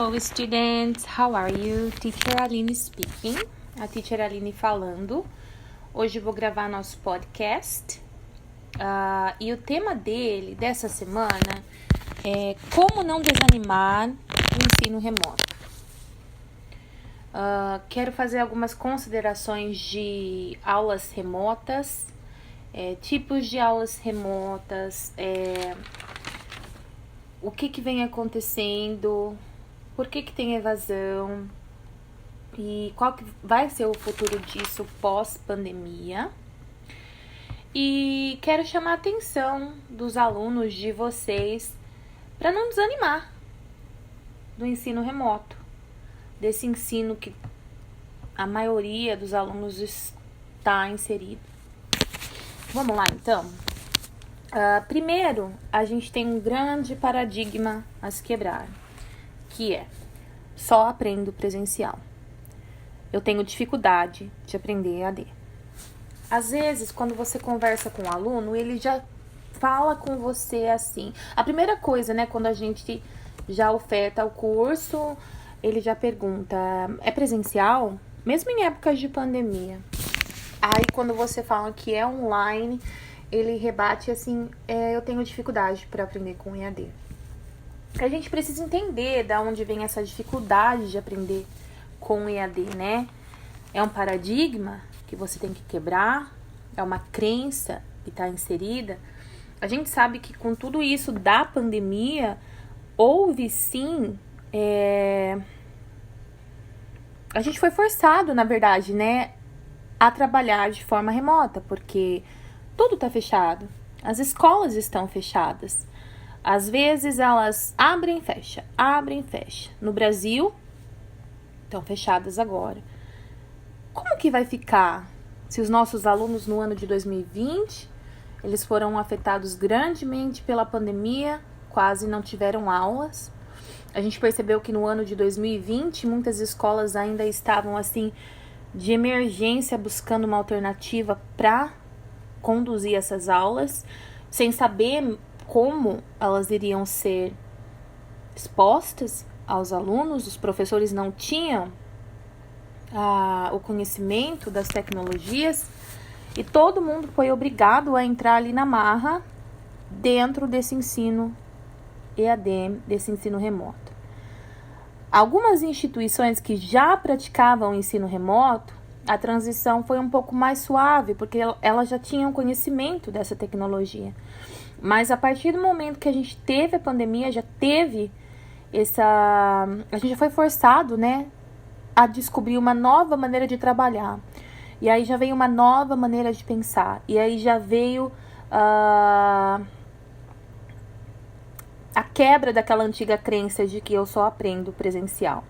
Hello, students. How are you? Teacher Aline speaking. A Teacher Aline falando. Hoje vou gravar nosso podcast. E o tema dessa semana, é como não desanimar o ensino remoto. Quero fazer algumas considerações de aulas remotas, tipos de aulas remotas, o que vem acontecendo, por que tem evasão e qual que vai ser o futuro disso pós-pandemia. E quero chamar a atenção dos alunos de vocês para não desanimar do ensino remoto, desse ensino que a maioria dos alunos está inserido. Vamos lá, então. Primeiro, a gente tem um grande paradigma a se quebrar, que é só aprendo presencial. Eu tenho dificuldade de aprender EAD. Às vezes, quando você conversa com um aluno, ele já fala com você assim. A primeira coisa, né, quando a gente já oferta o curso, ele já pergunta, é presencial? Mesmo em épocas de pandemia. Aí, quando você fala que é online, ele rebate assim, eu tenho dificuldade para aprender com EAD. A gente precisa entender de onde vem essa dificuldade de aprender com EAD, né? É um paradigma que você tem que quebrar, é uma crença que está inserida. A gente sabe que com tudo isso da pandemia, houve sim, a gente foi forçado, na verdade, né, a trabalhar de forma remota, porque tudo está fechado, as escolas estão fechadas. Às vezes elas abrem e fecham. No Brasil, estão fechadas agora. Como que vai ficar se os nossos alunos no ano de 2020, eles foram afetados grandemente pela pandemia, quase não tiveram aulas? A gente percebeu que no ano de 2020, muitas escolas ainda estavam assim, de emergência, buscando uma alternativa para conduzir essas aulas, sem saber como elas iriam ser expostas aos alunos. Os professores não tinham o conhecimento das tecnologias e todo mundo foi obrigado a entrar ali na marra dentro desse ensino EAD, desse ensino remoto. Algumas instituições que já praticavam ensino remoto, a transição foi um pouco mais suave, porque elas já tinham conhecimento dessa tecnologia. Mas a partir do momento que a gente teve a pandemia, a gente já foi forçado, né, a descobrir uma nova maneira de trabalhar. E aí já veio uma nova maneira de pensar. E aí já veio a quebra daquela antiga crença de que eu só aprendo presencial.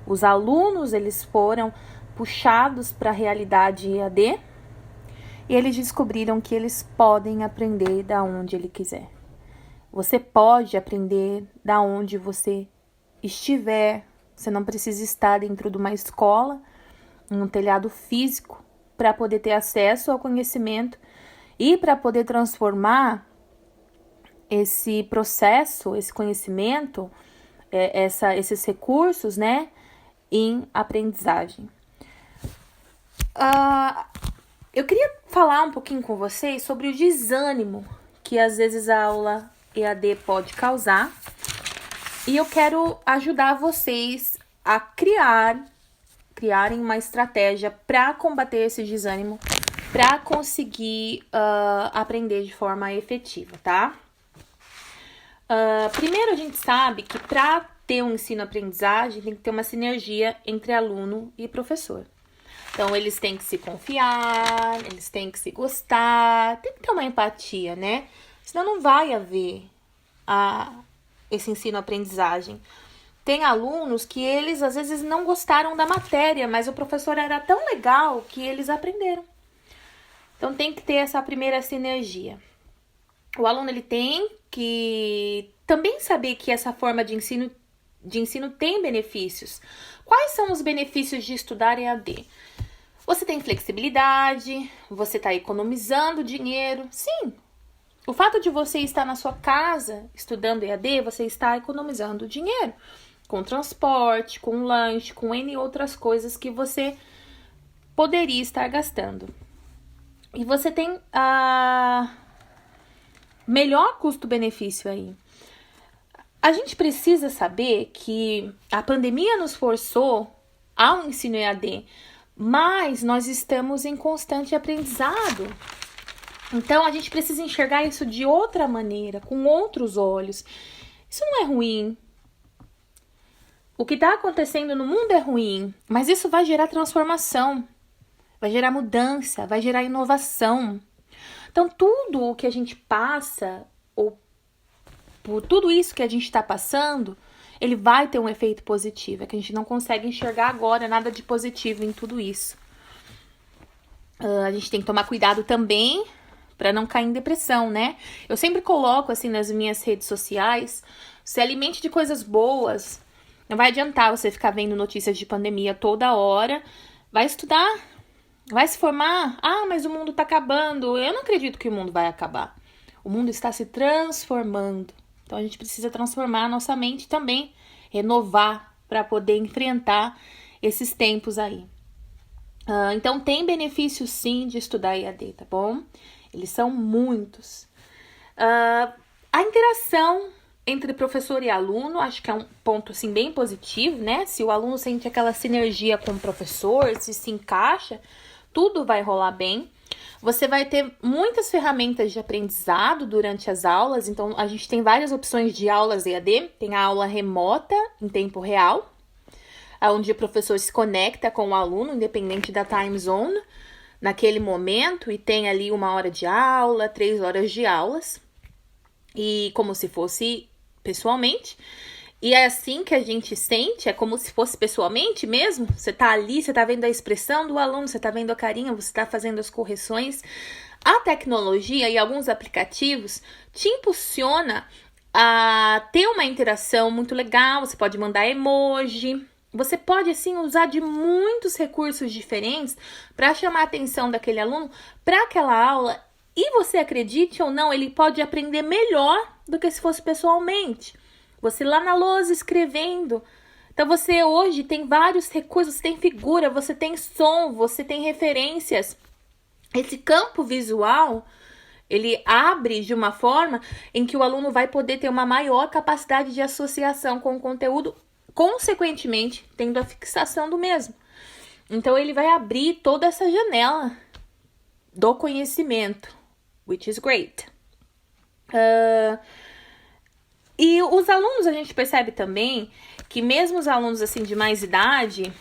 Os alunos, eles foram puxados para a realidade EAD e eles descobriram que eles podem aprender da onde ele quiser. Você pode aprender da onde você estiver. Você não precisa estar dentro de uma escola, em um telhado físico, para poder ter acesso ao conhecimento e para poder transformar esse processo, esse conhecimento, esses recursos, né, em aprendizagem. Eu queria falar um pouquinho com vocês sobre o desânimo que às vezes a aula EAD pode causar. E eu quero ajudar vocês a criarem uma estratégia para combater esse desânimo, para conseguir aprender de forma efetiva, tá? Primeiro, a gente sabe que para ter um ensino-aprendizagem tem que ter uma sinergia entre aluno e professor. Então, eles têm que se confiar, eles têm que se gostar, tem que ter uma empatia, né? Senão não vai haver esse ensino-aprendizagem. Tem alunos que eles, às vezes, não gostaram da matéria, mas o professor era tão legal que eles aprenderam. Então, tem que ter essa primeira sinergia. O aluno, ele tem que também saber que essa forma de ensino tem benefícios. Quais são os benefícios de estudar EAD? Você tem flexibilidade, você está economizando dinheiro. Sim, o fato de você estar na sua casa estudando EAD, você está economizando dinheiro. com transporte, com lanche, com N outras coisas que você poderia estar gastando. E você tem a melhor custo-benefício aí. A gente precisa saber que a pandemia nos forçou ao ensino EAD, mas nós estamos em constante aprendizado. Então, a gente precisa enxergar isso de outra maneira, com outros olhos. Isso não é ruim. O que está acontecendo no mundo é ruim, mas isso vai gerar transformação, vai gerar mudança, vai gerar inovação. Então, tudo o que a gente passa, ou por tudo isso que a gente está passando, ele vai ter um efeito positivo. É que a gente não consegue enxergar agora nada de positivo em tudo isso. A gente tem que tomar cuidado também para não cair em depressão, né? Eu sempre coloco assim nas minhas redes sociais, se alimente de coisas boas. Não vai adiantar você ficar vendo notícias de pandemia toda hora. Vai estudar, vai se formar. Ah, mas o mundo tá acabando. Eu não acredito que o mundo vai acabar. O mundo está se transformando. Então a gente precisa transformar a nossa mente também, renovar para poder enfrentar esses tempos aí. Então tem benefício sim de estudar EAD, tá bom? Eles são muitos. A interação entre professor e aluno, acho que é um ponto assim bem positivo, né? Se o aluno sente aquela sinergia com o professor, se encaixa, tudo vai rolar bem. Você vai ter muitas ferramentas de aprendizado durante as aulas, então a gente tem várias opções de aulas EAD. Tem a aula remota em tempo real, onde o professor se conecta com o aluno, independente da time zone, naquele momento, e tem ali 1 hora de aula, 3 horas de aulas, e como se fosse pessoalmente. E é assim que a gente sente, é como se fosse pessoalmente mesmo. Você tá ali, você tá vendo a expressão do aluno, você tá vendo a carinha, você tá fazendo as correções. A tecnologia e alguns aplicativos te impulsiona a ter uma interação muito legal. Você pode mandar emoji, você pode assim usar de muitos recursos diferentes para chamar a atenção daquele aluno para aquela aula. E você acredite ou não, ele pode aprender melhor do que se fosse pessoalmente. Você lá na lousa escrevendo. Então você hoje tem vários recursos, você tem figura, você tem som, você tem referências. Esse campo visual, ele abre de uma forma em que o aluno vai poder ter uma maior capacidade de associação com o conteúdo, consequentemente tendo a fixação do mesmo. Então ele vai abrir toda essa janela do conhecimento, which is great. E os alunos, a gente percebe também que mesmo os alunos assim de mais idade,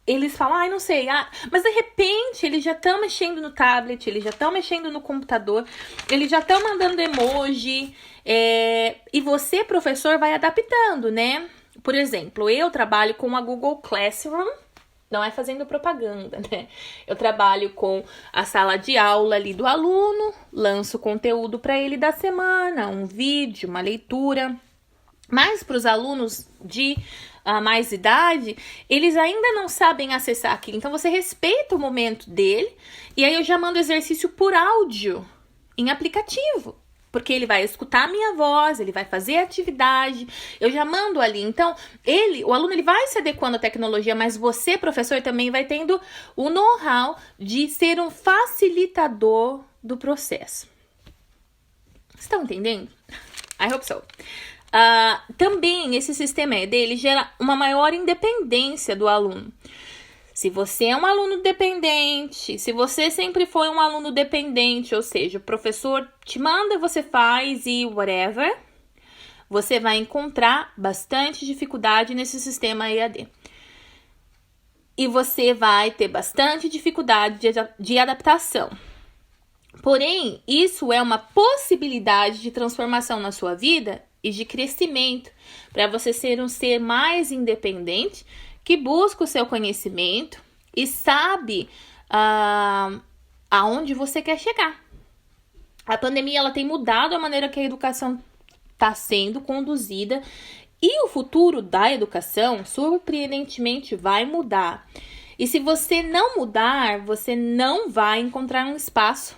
eles falam, não sei, mas de repente eles já estão mexendo no tablet, eles já estão mexendo no computador, eles já estão mandando emoji, e você, professor, vai adaptando, né? Por exemplo, eu trabalho com a Google Classroom, não é fazendo propaganda, né? Eu trabalho com a sala de aula ali do aluno, lanço conteúdo para ele da semana, um vídeo, uma leitura. Mas para os alunos de mais idade, eles ainda não sabem acessar aquilo. Então, você respeita o momento dele. E aí, eu já mando exercício por áudio em aplicativo. Porque ele vai escutar a minha voz, ele vai fazer a atividade. Eu já mando ali. Então, o aluno, ele vai se adequando à tecnologia. Mas você, professor, também vai tendo o know-how de ser um facilitador do processo. Estão entendendo? I hope so. Também esse sistema dele gera uma maior independência do aluno. Se você é um aluno dependente, se você sempre foi um aluno dependente, ou seja, o professor te manda, você faz e whatever, você vai encontrar bastante dificuldade nesse sistema EAD. E você vai ter bastante dificuldade de adaptação. Porém, isso é uma possibilidade de transformação na sua vida e de crescimento, para você ser um ser mais independente, que busca o seu conhecimento e sabe aonde você quer chegar. A pandemia, ela tem mudado a maneira que a educação está sendo conduzida, e o futuro da educação, surpreendentemente, vai mudar. E se você não mudar, você não vai encontrar um espaço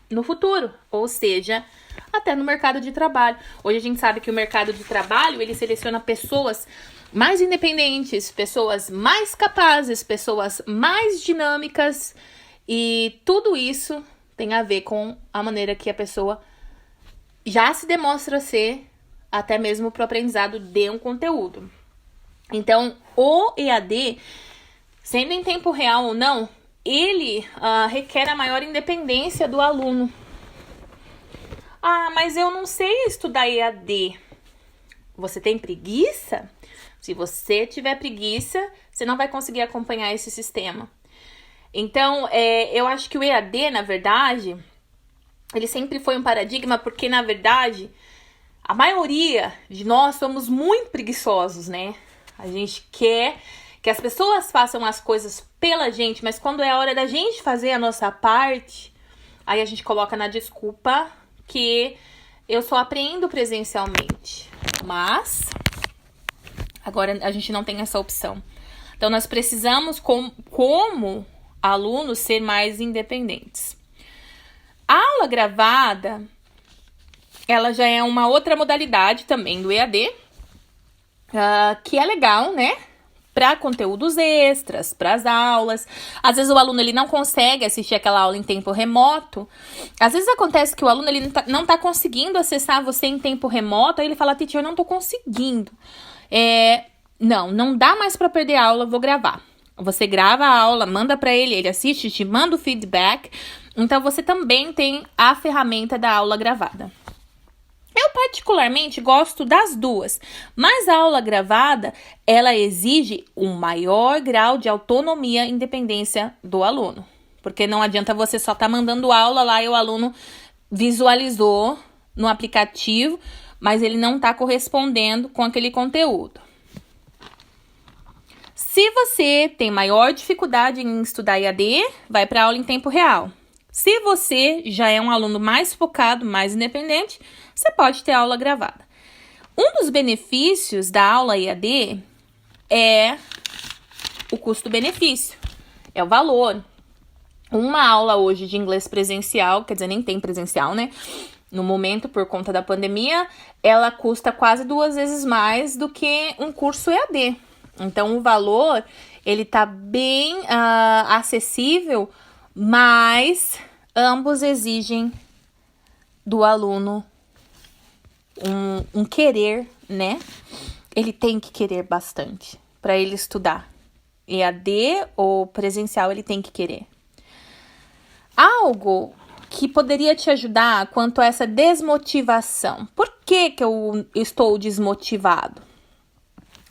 no futuro. Ou seja, até no mercado de trabalho. Hoje a gente sabe que o mercado de trabalho, ele seleciona pessoas mais independentes, pessoas mais capazes, pessoas mais dinâmicas, e tudo isso tem a ver com a maneira que a pessoa já se demonstra ser, até mesmo para o aprendizado de um conteúdo. Então, o EAD, sendo em tempo real ou não, ele requer a maior independência do aluno. Ah, mas eu não sei estudar EAD. Você tem preguiça? Se você tiver preguiça, você não vai conseguir acompanhar esse sistema. Então, eu acho que o EAD, na verdade, ele sempre foi um paradigma, porque, na verdade, a maioria de nós somos muito preguiçosos, né? A gente quer que as pessoas façam as coisas pela gente, mas quando é a hora da gente fazer a nossa parte, aí a gente coloca na desculpa que eu só aprendo presencialmente. Mas agora a gente não tem essa opção. Então nós precisamos, como alunos, ser mais independentes. A aula gravada, ela já é uma outra modalidade também do EAD, que é legal, né? Para conteúdos extras, para as aulas. Às vezes o aluno ele não consegue assistir aquela aula em tempo remoto. Às vezes acontece que o aluno ele não tá conseguindo acessar você em tempo remoto. Aí ele fala, teacher, eu não tô conseguindo. Não dá mais para perder a aula, vou gravar. Você grava a aula, manda para ele, ele assiste, te manda o feedback. Então você também tem a ferramenta da aula gravada. Eu particularmente gosto das duas, mas a aula gravada, ela exige um maior grau de autonomia e independência do aluno. Porque não adianta você só estar mandando aula lá e o aluno visualizou no aplicativo, mas ele não está correspondendo com aquele conteúdo. Se você tem maior dificuldade em estudar EAD, vai para a aula em tempo real. Se você já é um aluno mais focado, mais independente, você pode ter aula gravada. Um dos benefícios da aula EAD é o custo-benefício, é o valor. Uma aula hoje de inglês presencial, quer dizer, nem tem presencial, né? No momento, por conta da pandemia, ela custa quase 2 vezes mais do que um curso EAD. Então, o valor, ele tá bem acessível, mas ambos exigem do aluno um querer, né? Ele tem que querer bastante para ele estudar. EAD ou presencial, ele tem que querer. Algo que poderia te ajudar quanto a essa desmotivação. Por que eu estou desmotivado?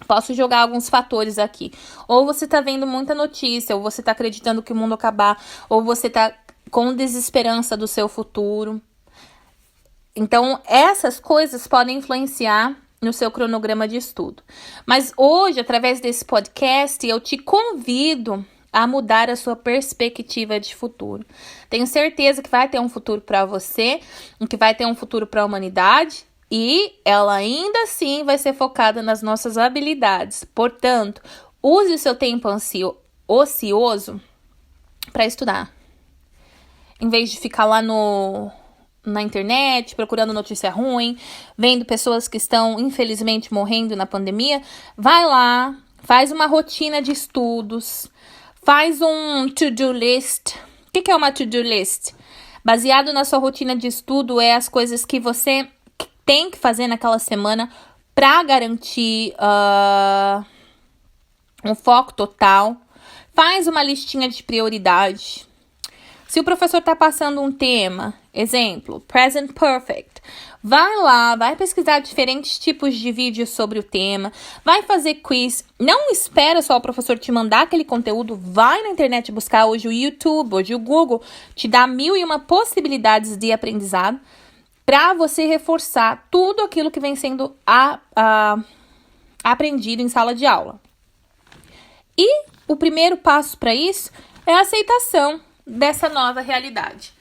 Posso jogar alguns fatores aqui. Ou você tá vendo muita notícia, ou você tá acreditando que o mundo acabar, ou você tá com desesperança do seu futuro. Então, essas coisas podem influenciar no seu cronograma de estudo. Mas hoje, através desse podcast, eu te convido a mudar a sua perspectiva de futuro. Tenho certeza que vai ter um futuro para você, que vai ter um futuro para a humanidade, e ela ainda assim vai ser focada nas nossas habilidades. Portanto, use o seu tempo ocioso para estudar. Em vez de ficar lá na internet, procurando notícia ruim, vendo pessoas que estão, infelizmente, morrendo na pandemia, vai lá, faz uma rotina de estudos, faz um to-do list. O que é uma to-do list? Baseado na sua rotina de estudo, é as coisas que você tem que fazer naquela semana para garantir um foco total. Faz uma listinha de prioridade. Se o professor está passando um tema, exemplo, Present Perfect, vai lá, vai pesquisar diferentes tipos de vídeos sobre o tema, vai fazer quiz. Não espera só o professor te mandar aquele conteúdo, vai na internet buscar. Hoje o YouTube, hoje o Google te dá 1001 possibilidades de aprendizado para você reforçar tudo aquilo que vem sendo aprendido em sala de aula. E o primeiro passo para isso é a aceitação dessa nova realidade.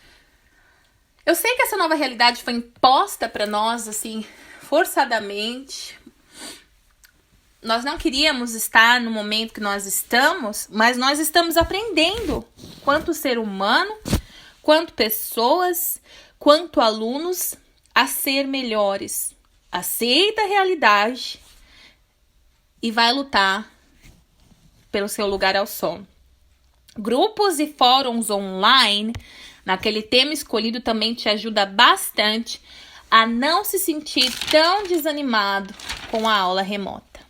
Eu sei que essa nova realidade foi imposta para nós, assim, forçadamente. Nós não queríamos estar no momento que nós estamos, mas nós estamos aprendendo quanto ser humano, quanto pessoas, quanto alunos, a ser melhores. Aceita a realidade e vai lutar pelo seu lugar ao sol. Grupos e fóruns online, naquele tema escolhido, também te ajuda bastante a não se sentir tão desanimado com a aula remota.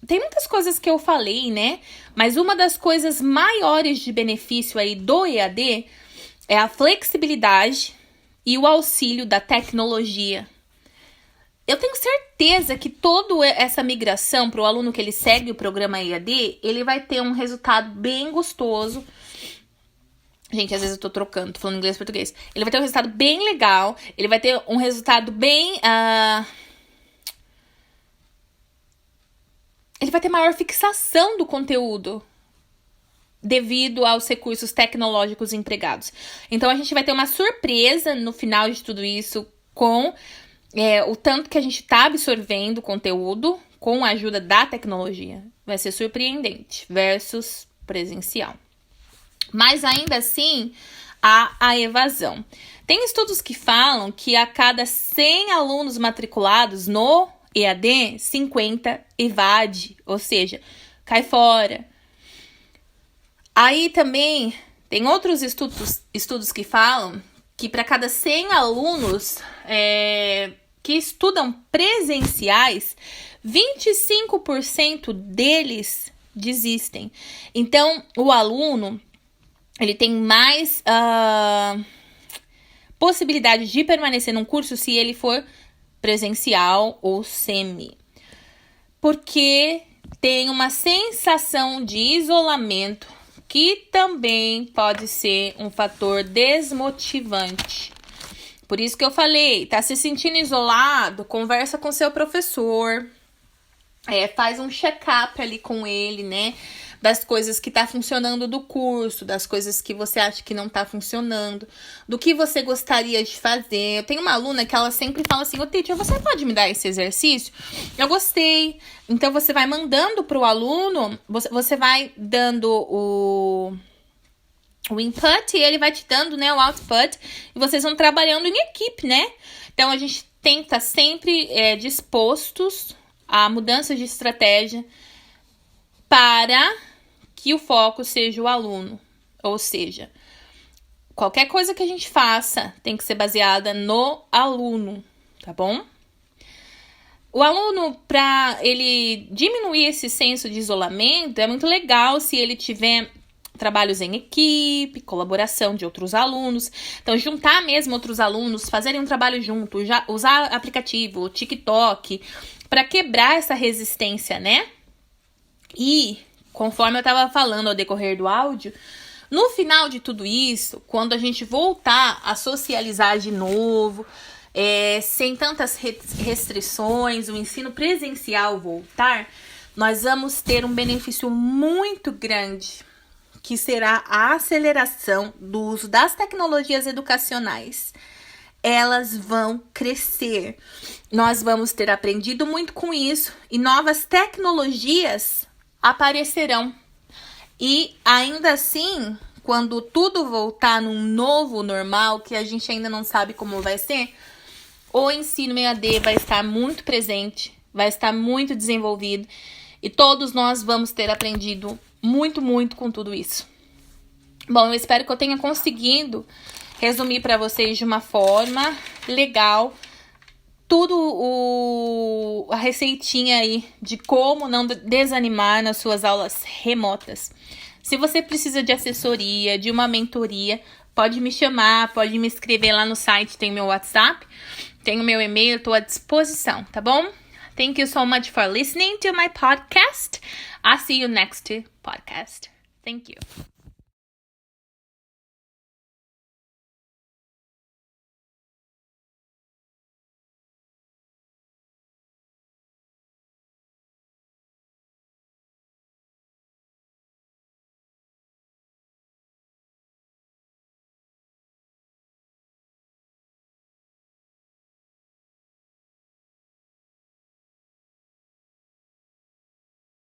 Tem muitas coisas que eu falei, né? Mas uma das coisas maiores de benefício aí do EAD é a flexibilidade e o auxílio da tecnologia. Eu tenho certeza que toda essa migração para o aluno que ele segue o programa EAD, ele vai ter um resultado bem gostoso. Gente, às vezes eu tô trocando, tô falando inglês e português. Ele vai ter um resultado bem legal, ele vai ter um resultado bem... Ele vai ter maior fixação do conteúdo devido aos recursos tecnológicos empregados. Então, a gente vai ter uma surpresa no final de tudo isso com o tanto que a gente tá absorvendo o conteúdo com a ajuda da tecnologia. Vai ser surpreendente versus presencial. Mas ainda assim, há a evasão. Tem estudos que falam que a cada 100 alunos matriculados no EAD, 50 evade, ou seja, cai fora. Aí também tem outros estudos que falam que para cada 100 alunos que estudam presenciais, 25% deles desistem. Então, o aluno ele tem mais possibilidade de permanecer num curso se ele for presencial ou semi. Porque tem uma sensação de isolamento que também pode ser um fator desmotivante. Por isso que eu falei, tá se sentindo isolado, conversa com seu professor, faz um check-up ali com ele, né? Das coisas que tá funcionando do curso, das coisas que você acha que não tá funcionando, do que você gostaria de fazer. Eu tenho uma aluna que ela sempre fala assim, ô teacher, você pode me dar esse exercício? Eu gostei. Então, você vai mandando pro aluno, você vai dando o input e ele vai te dando, né, o output, e vocês vão trabalhando em equipe, né? Então, a gente tem que estar sempre dispostos a mudanças de estratégia para que o foco seja o aluno. Ou seja, qualquer coisa que a gente faça tem que ser baseada no aluno, tá bom? O aluno, para ele diminuir esse senso de isolamento, é muito legal se ele tiver trabalhos em equipe, colaboração de outros alunos. Então, juntar mesmo outros alunos, fazerem um trabalho junto, usar aplicativo, TikTok, para quebrar essa resistência, né? E, conforme eu estava falando ao decorrer do áudio, no final de tudo isso, quando a gente voltar a socializar de novo, sem tantas restrições, o ensino presencial voltar, nós vamos ter um benefício muito grande, que será a aceleração do uso das tecnologias educacionais. Elas vão crescer. Nós vamos ter aprendido muito com isso e novas tecnologias aparecerão. E ainda assim, quando tudo voltar num novo normal, que a gente ainda não sabe como vai ser, o ensino EAD vai estar muito presente, vai estar muito desenvolvido e todos nós vamos ter aprendido muito, muito com tudo isso. Bom, eu espero que eu tenha conseguido resumir para vocês de uma forma legal a receitinha aí de como não desanimar nas suas aulas remotas. Se você precisa de assessoria, de uma mentoria, pode me chamar, pode me escrever lá no site, tem meu WhatsApp, tem o meu e-mail, estou à disposição, tá bom? Thank you so much for listening to my podcast. I'll see you next podcast. Thank you.